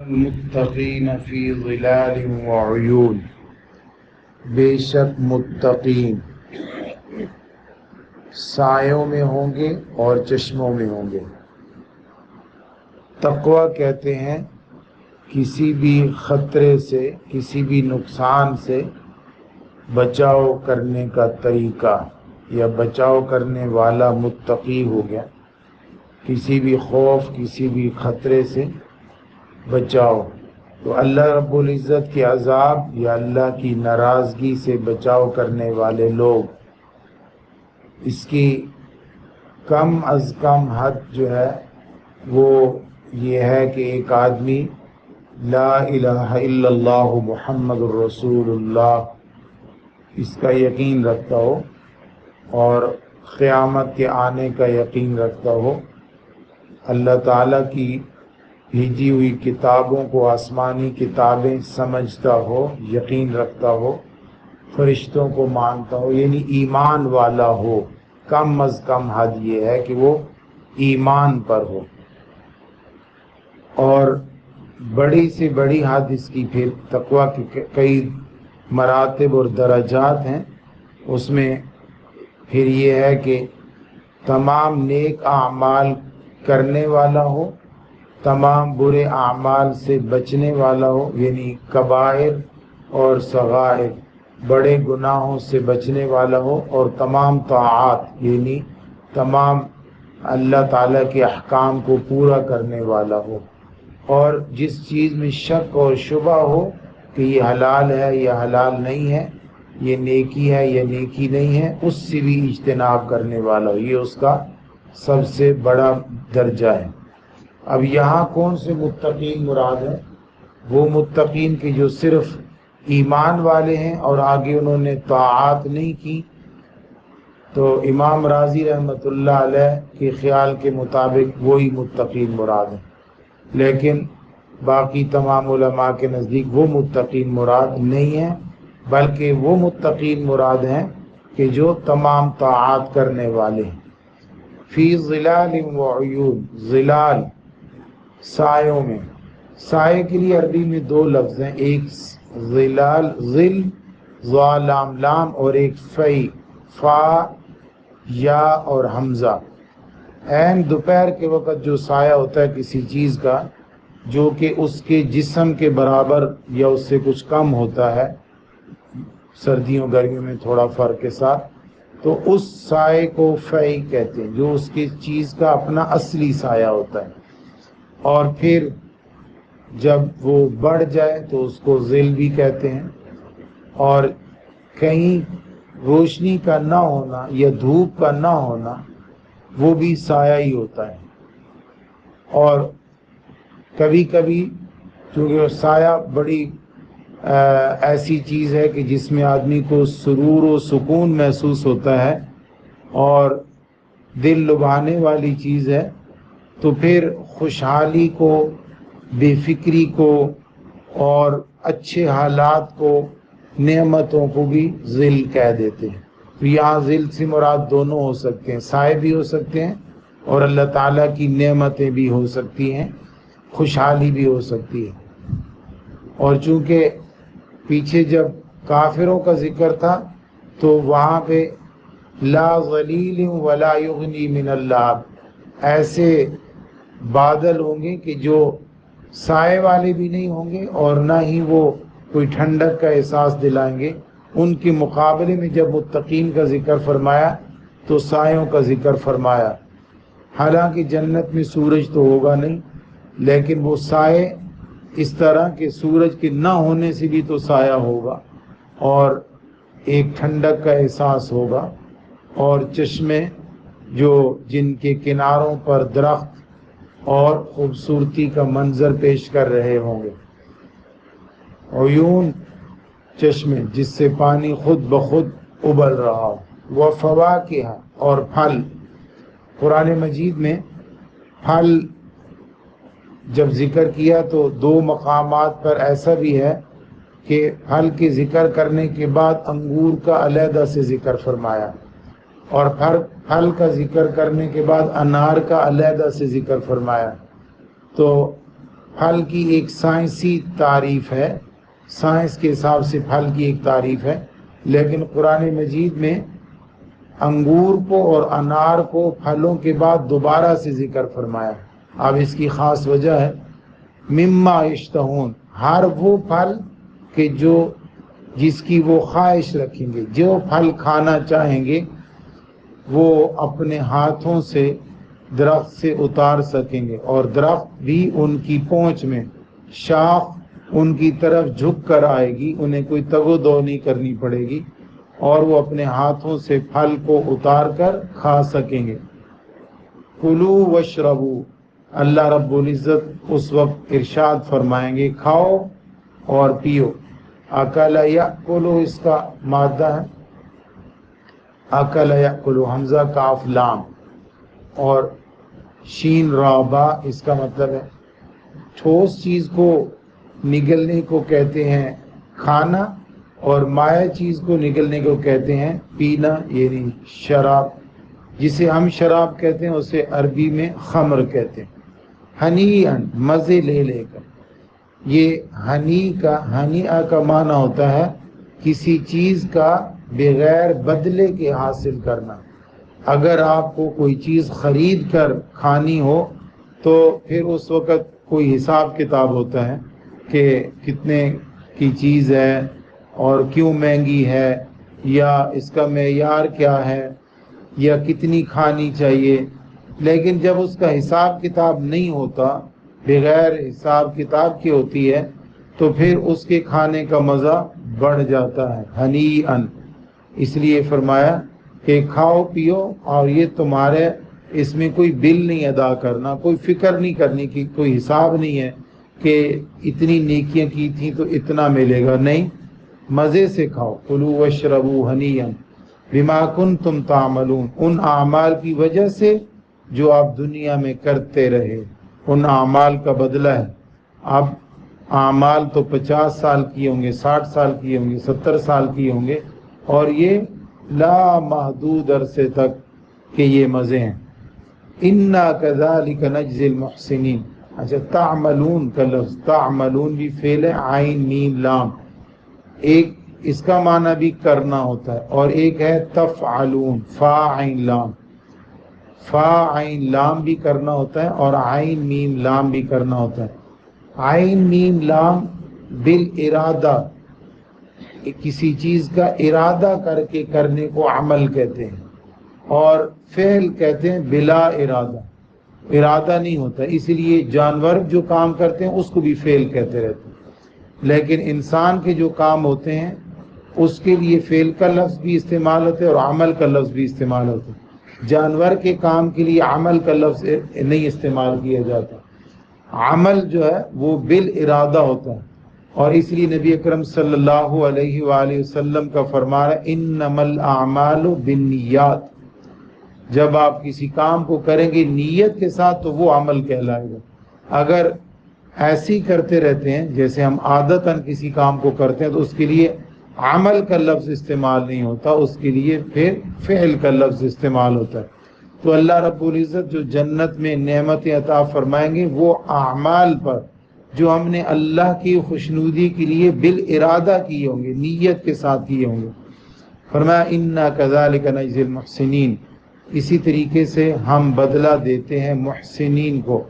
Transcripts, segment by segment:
المتقین فی ظلال وعیون، بے شک متقین سایوں میں ہوں گے اور چشموں میں ہوں گے۔ تقویٰ کہتے ہیں کسی بھی خطرے سے، کسی بھی نقصان سے بچاؤ کرنے کا طریقہ یا بچاؤ کرنے والا متقی ہو گیا۔ کسی بھی خوف، کسی بھی خطرے سے بچاؤ، تو اللہ رب العزت کے عذاب یا اللہ کی ناراضگی سے بچاؤ کرنے والے لوگ، اس کی کم از کم حد جو ہے وہ یہ ہے کہ ایک آدمی لا الہ الا اللہ محمد الرسول اللہ اس کا یقین رکھتا ہو اور قیامت کے آنے کا یقین رکھتا ہو، اللہ تعالیٰ کی بھیجی ہوئی کتابوں کو آسمانی کتابیں سمجھتا ہو، یقین رکھتا ہو، فرشتوں کو مانتا ہو، یعنی ایمان والا ہو۔ کم از کم حد یہ ہے کہ وہ ایمان پر ہو، اور بڑی سے بڑی حد اس کی پھر تقویٰ کے کئی مراتب اور درجات ہیں۔ اس میں پھر یہ ہے کہ تمام نیک اعمال کرنے والا ہو، تمام برے اعمال سے بچنے والا ہو، یعنی کبائر اور صغائر بڑے گناہوں سے بچنے والا ہو، اور تمام طاعات یعنی تمام اللہ تعالیٰ کے احکام کو پورا کرنے والا ہو، اور جس چیز میں شک اور شبہ ہو کہ یہ حلال ہے یا حلال نہیں ہے، یہ نیکی ہے یا نیکی نہیں ہے، اس سے بھی اجتناب کرنے والا ہو۔ یہ اس کا سب سے بڑا درجہ ہے۔ اب یہاں کون سے متقین مراد ہیں؟ وہ متقین کہ جو صرف ایمان والے ہیں اور آگے انہوں نے طاعات نہیں کی، تو امام رازی رحمۃ اللہ علیہ کے خیال کے مطابق وہی متقین مراد ہیں، لیکن باقی تمام علماء کے نزدیک وہ متقین مراد نہیں ہیں، بلکہ وہ متقین مراد ہیں کہ جو تمام طاعات کرنے والے ہیں۔ فی ظلال وعیون، ظلال سایوں میں، سائے کے لیے عربی میں دو لفظ ہیں، ایک ظلال ظل ظا لام لام، اور ایک فی فا یا اور حمزہ۔ عین دوپہر کے وقت جو سایہ ہوتا ہے کسی چیز کا جو کہ اس کے جسم کے برابر یا اس سے کچھ کم ہوتا ہے، سردیوں گرمیوں میں تھوڑا فرق کے ساتھ، تو اس سائے کو فی کہتے ہیں، جو اس کی چیز کا اپنا اصلی سایہ ہوتا ہے، اور پھر جب وہ بڑھ جائے تو اس کو ظل بھی کہتے ہیں۔ اور کہیں روشنی کا نہ ہونا یا دھوپ کا نہ ہونا وہ بھی سایہ ہی ہوتا ہے، اور کبھی کبھی چونکہ سایہ بڑی ایسی چیز ہے کہ جس میں آدمی کو سرور و سکون محسوس ہوتا ہے اور دل لبھانے والی چیز ہے، تو پھر خوشحالی کو، بے فکری کو اور اچھے حالات کو، نعمتوں کو بھی ظل کہہ دیتے ہیں۔ تو یہاں ظل سے مراد دونوں ہو سکتے ہیں، سائے بھی ہو سکتے ہیں اور اللہ تعالیٰ کی نعمتیں بھی ہو سکتی ہیں، خوشحالی بھی ہو سکتی ہے۔ اور چونکہ پیچھے جب کافروں کا ذکر تھا تو وہاں پہ لا ظلیل ولا یغنی من اللہب، ایسے بادل ہوں گے کہ جو سائے والے بھی نہیں ہوں گے اور نہ ہی وہ کوئی ٹھنڈک کا احساس دلائیں گے۔ ان کے مقابلے میں جب متقین کا ذکر فرمایا تو سایوں کا ذکر فرمایا۔ حالانکہ جنت میں سورج تو ہوگا نہیں، لیکن وہ سائے اس طرح کہ سورج کے نہ ہونے سے بھی تو سایہ ہوگا، اور ایک ٹھنڈک کا احساس ہوگا، اور چشمے جو جن کے کناروں پر درخت اور خوبصورتی کا منظر پیش کر رہے ہوں گے۔ عیون چشمے جس سے پانی خود بخود ابل رہا ہو، وفواکہ اور پھل۔ قرآن مجید میں پھل جب ذکر کیا تو دو مقامات پر ایسا بھی ہے کہ پھل کے ذکر کرنے کے بعد انگور کا علیحدہ سے ذکر فرمایا، اور پھل کا ذکر کرنے کے بعد انار کا علیحدہ سے ذکر فرمایا۔ تو پھل کی ایک سائنسی تعریف ہے، سائنس کے حساب سے پھل کی ایک تعریف ہے، لیکن قرآن مجید میں انگور کو اور انار کو پھلوں کے بعد دوبارہ سے ذکر فرمایا۔ اب اس کی خاص وجہ ہے مما یشتہون، ہر وہ پھل کہ جو جس کی وہ خواہش رکھیں گے، جو پھل کھانا چاہیں گے وہ اپنے ہاتھوں سے درخت سے اتار سکیں گے، اور درخت بھی ان کی پہنچ میں، شاخ ان کی طرف جھک کر آئے گی، انہیں کوئی تگ و دو نہیں کرنی پڑے گی، اور وہ اپنے ہاتھوں سے پھل کو اتار کر کھا سکیں گے۔ کلو واشربو، اللہ رب العزت اس وقت ارشاد فرمائیں گے کھاؤ اور پیو۔ اکل یاکلو اس کا مادہ ہے، اکل یاکلو، حمزہ کاف لام اور شین را با، اس کا مطلب ہے ٹھوس چیز کو نگلنے کو کہتے ہیں کھانا، اور مائع چیز کو نگلنے کو کہتے ہیں پینا، یعنی شراب، جسے ہم شراب کہتے ہیں اسے عربی میں خمر کہتے ہیں۔ ہنیئن، مزے لے لے کر، یہ ہنیئا کا معنی ہوتا ہے کسی چیز کا بغیر بدلے کے حاصل کرنا۔ اگر آپ کو کوئی چیز خرید کر کھانی ہو تو پھر اس وقت کوئی حساب کتاب ہوتا ہے کہ کتنے کی چیز ہے اور کیوں مہنگی ہے، یا اس کا معیار کیا ہے، یا کتنی کھانی چاہیے۔ لیکن جب اس کا حساب کتاب نہیں ہوتا، بغیر حساب کتاب کی ہوتی ہے، تو پھر اس کے کھانے کا مزہ بڑھ جاتا ہے۔ ہنیئن، اس لیے فرمایا کہ کھاؤ پیو، اور یہ تمہارے اس میں کوئی بل نہیں ادا کرنا، کوئی فکر نہیں کرنی کی، کوئی حساب نہیں ہے کہ اتنی نیکیاں کی تھیں تو اتنا ملے گا، نہیں، مزے سے کھاؤ۔ کلوا واشربوا ہنیئا بما کنتم تعملون، ان اعمال کی وجہ سے جو آپ دنیا میں کرتے رہے، ان اعمال کا بدلہ ہے۔ اب اعمال تو 50 سال کیے ہوں گے، 60 سال کیے ہوں گے، 70 سال کیے ہوں گے، اور یہ لا محدود عرصے تک کہ یہ مزے ہیں۔ انا کذالک نجزی المحسنین، اچھا تعملون کا لفظ، تعملون بھی فعل ہے، عین میم لام، ایک اس کا معنی بھی کرنا ہوتا ہے، اور ایک ہے تفعلون، فا عین لام، فا عین لام بھی کرنا ہوتا ہے اور عین میم لام بھی کرنا ہوتا ہے۔ عین میم لام بالارادہ، کسی چیز کا ارادہ کر کے کرنے کو عمل کہتے ہیں، اور فعل کہتے ہیں بلا ارادہ، ارادہ نہیں ہوتا، اس لیے جانور جو کام کرتے ہیں اس کو بھی فعل کہتے رہتے ہیں، لیکن انسان کے جو کام ہوتے ہیں اس کے لیے فعل کا لفظ بھی استعمال ہوتے ہیں اور عمل کا لفظ بھی استعمال ہوتے ہیں۔ جانور کے کام کے لیے عمل کا لفظ نہیں استعمال کیا جاتا، عمل جو ہے وہ بالارادہ ہوتا ہے، اور اس لیے نبی اکرم صلی اللہ علیہ وآلہ وسلم کا فرمان ہے انما الاعمال بالنیات، جب آپ کسی کام کو کریں گے نیت کے ساتھ تو وہ عمل کہلائے گا۔ اگر ایسے ہی کرتے رہتے ہیں جیسے ہم عادتاً کسی کام کو کرتے ہیں تو اس کے لیے عمل کا لفظ استعمال نہیں ہوتا، اس کے لیے پھر فعل کا لفظ استعمال ہوتا ہے۔ تو اللہ رب العزت جو جنت میں نعمتیں عطا فرمائیں گے وہ اعمال پر جو ہم نے اللہ کی خوشنودی کے لیے بالارادہ کیے ہوں گے، نیت کے ساتھ کیے ہوں گے۔ فرمایا انا کذالک نجزی المحسنین، اسی طریقے سے ہم بدلہ دیتے ہیں محسنین کو۔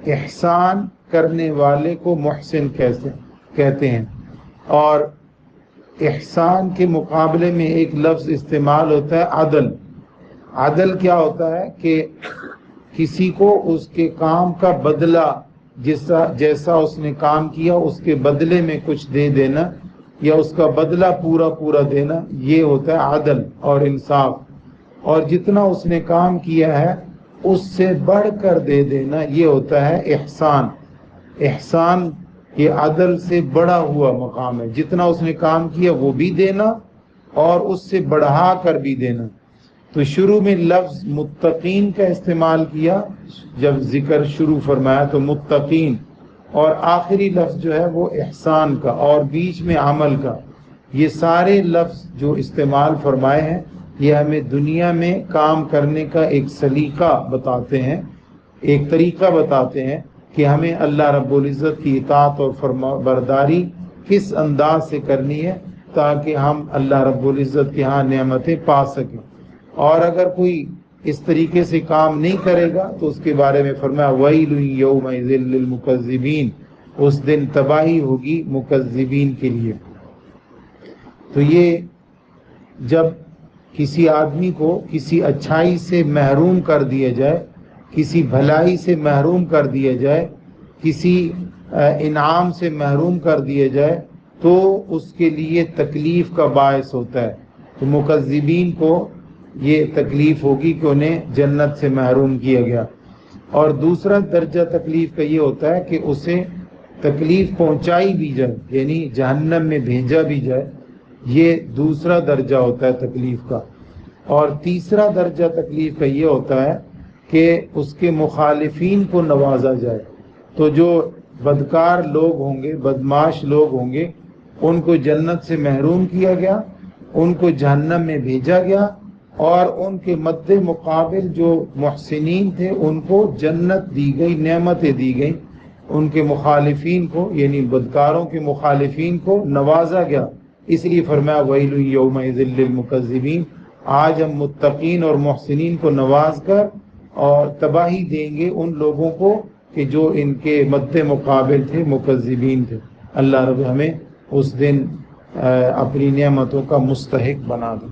احسان کرنے والے کو محسن کہتے ہیں، اور احسان کے مقابلے میں ایک لفظ استعمال ہوتا ہے عدل۔ عدل کیا ہوتا ہے کہ کسی کو اس کے کام کا بدلہ، جیسا اس نے کام کیا اس کے بدلے میں کچھ دے دینا، یا اس کا بدلہ پورا دینا، یہ ہوتا ہے عدل اور انصاف۔ اور جتنا اس نے کام کیا ہے اس سے بڑھ کر دے دینا، یہ ہوتا ہے احسان۔ احسان یہ عدل سے بڑا ہوا مقام ہے، جتنا اس نے کام کیا وہ بھی دینا اور اس سے بڑھا کر بھی دینا۔ تو شروع میں لفظ متقین کا استعمال کیا، جب ذکر شروع فرمایا تو متقین، اور آخری لفظ جو ہے وہ احسان کا، اور بیچ میں عمل کا۔ یہ سارے لفظ جو استعمال فرمائے ہیں یہ ہمیں دنیا میں کام کرنے کا ایک سلیقہ بتاتے ہیں، ایک طریقہ بتاتے ہیں کہ ہمیں اللہ رب العزت کی اطاعت اور فرما برداری کس انداز سے کرنی ہے تاکہ ہم اللہ رب العزت کے ہاں نعمتیں پا سکیں. اور اگر کوئی اس طریقے سے کام نہیں کرے گا تو اس کے بارے میں فرمایا وَيْلٌ يَوْمَئِذٍ لِّلْمُكَذِّبِينَ، اس دن تباہی ہوگی مکذبین کے لیے. تو یہ جب کسی آدمی کو کسی اچھائی سے محروم کر دیا جائے، کسی بھلائی سے محروم کر دیا جائے، کسی انعام سے محروم کر دیا جائے تو اس کے لیے تکلیف کا باعث ہوتا ہے. تو مکذبین کو یہ تکلیف ہوگی کہ انہیں جنت سے محروم کیا گیا. اور دوسرا درجہ تکلیف کا یہ ہوتا ہے کہ اسے تکلیف پہنچائی بھی جائے، یعنی جہنم میں بھیجا بھی جائے. یہ دوسرا درجہ ہوتا ہے تکلیف کا. اور تیسرا درجہ تکلیف کا یہ ہوتا ہے کہ اس کے مخالفین کو نوازا جائے. تو جو بدکار لوگ ہوں گے، بدمعاش لوگ ہوں گے، ان کو جنت سے محروم کیا گیا، ان کو جہنم میں بھیجا گیا، اور ان کے مد مقابل جو محسنین تھے ان کو جنت دی گئی، نعمتیں دی گئیں. ان کے مخالفین کو یعنی بدکاروں کے مخالفین کو نوازا گیا. اس لیے فرمایا وَيْلٌ يَوْمَئِذٍ لِّلْمُكَذِّبِينَ، آج ہم متقین اور محسنین کو نواز کر اور تباہی دیں گے ان لوگوں کو کہ جو ان کے مد مقابل تھے، مکذبین تھے. اللہ رب ہمیں اس دن اپنی نعمتوں کا مستحق بنا دے.